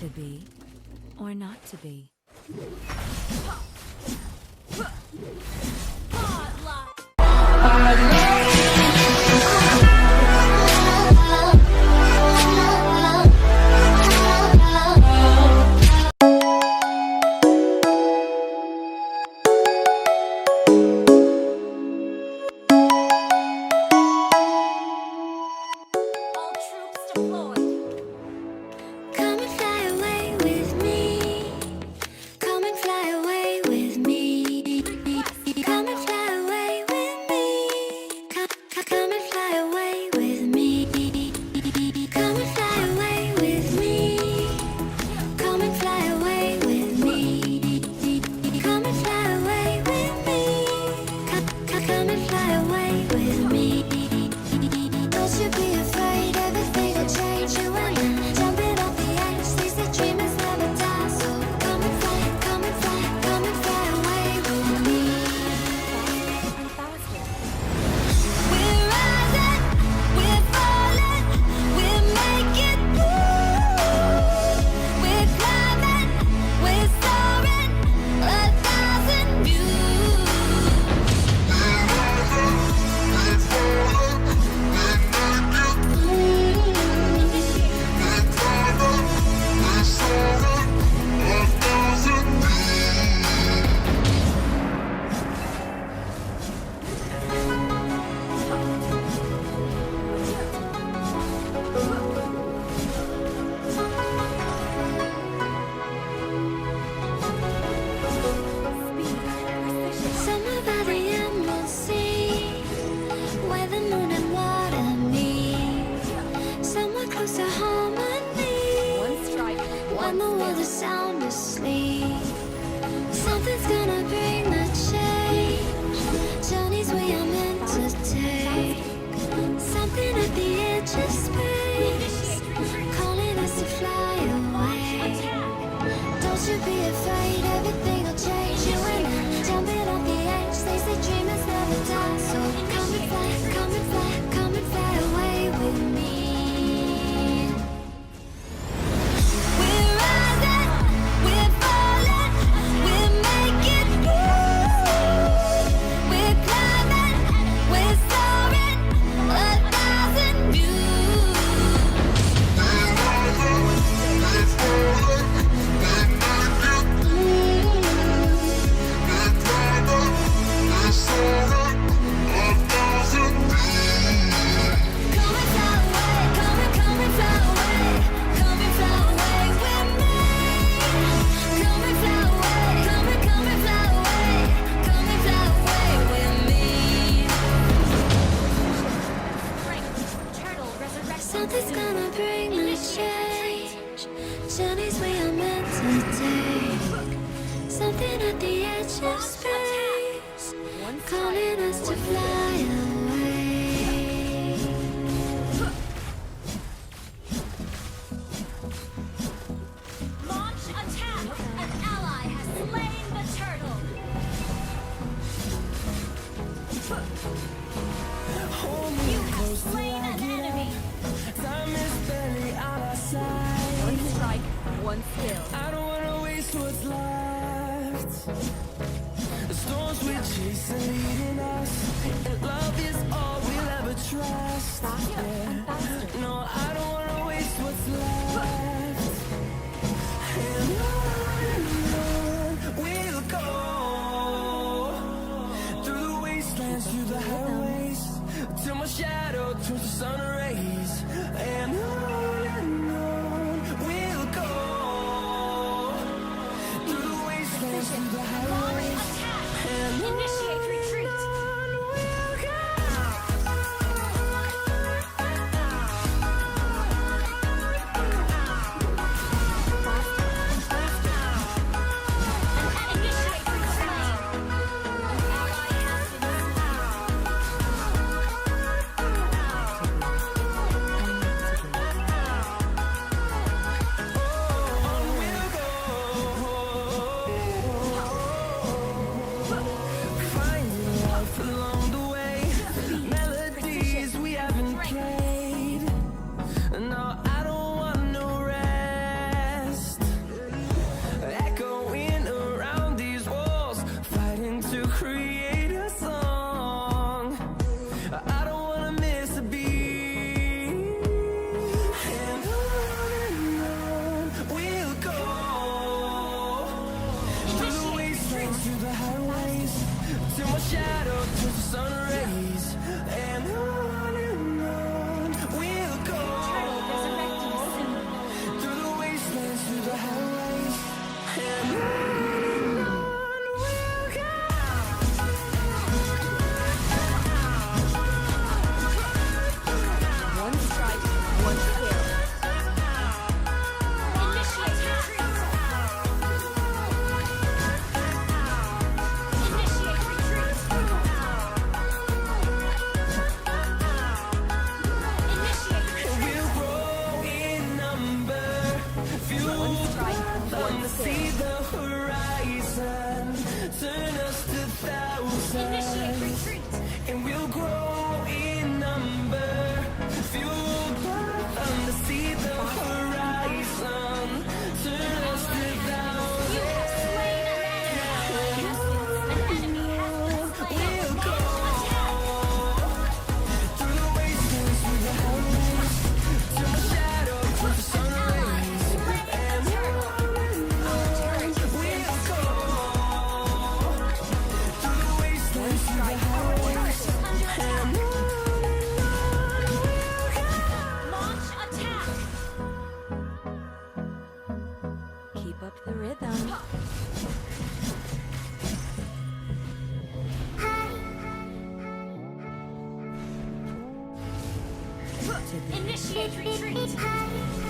To be or not to be. All troops deployed. Come and fly away with me. Come and fly away with me. Come and fly away with me. Come and fly away with me. Come and fly away with me. Come and fly away with me. Come and fly away with me. Come and fly away with me. Don't you be afraid, everything will change. You and I, jumping off the edge. They say dreamers never die, so come and fly, come and fly, come and fly away with me. We're rising, we're falling, we're making moves. We're climbing, we're soaring, 1,000 views. Somewhere by the emerald sea, where the moon and water meet. Somewhere close to harmony, One strike, when the world is sound asleep. Something's gonna bring the change. Journeys we are meant to take. Something at the edge of space, calling us to fly away. Don't you be afraid, everything will change. You and I, jumping off the edge. They say dreamers never die, so come and fly, come and fly, come and fly away with me. We're rising, we're falling, we're making moves. We're climbing, we're soaring, 1,000 views. Come and fly away, come and fly away, come and fly away with me. Come and fly away, come and fly away, come and fly away with me. strength, turtle, resurrection. Something's gonna bring the change. Journeys we are meant to take. Something at the edge of space, calling us to fly away. Launch attack. An ally has slain the turtle. You have slain an enemy. Time is barely on our side. One strike, one skill. I don't wanna waste what's left. The storms we chase are leading us, and love is all we'll ever trust. Yeah. No, I don't wanna waste what's left. And on we'll go through the wastelands, through the highways, till my shadow turns to sun rays. And on we'll go through the wastelands, through the Launch highways. attack. Initiate retreat. Initiate retreat. An ally has been slain. to be. Initiate retreat.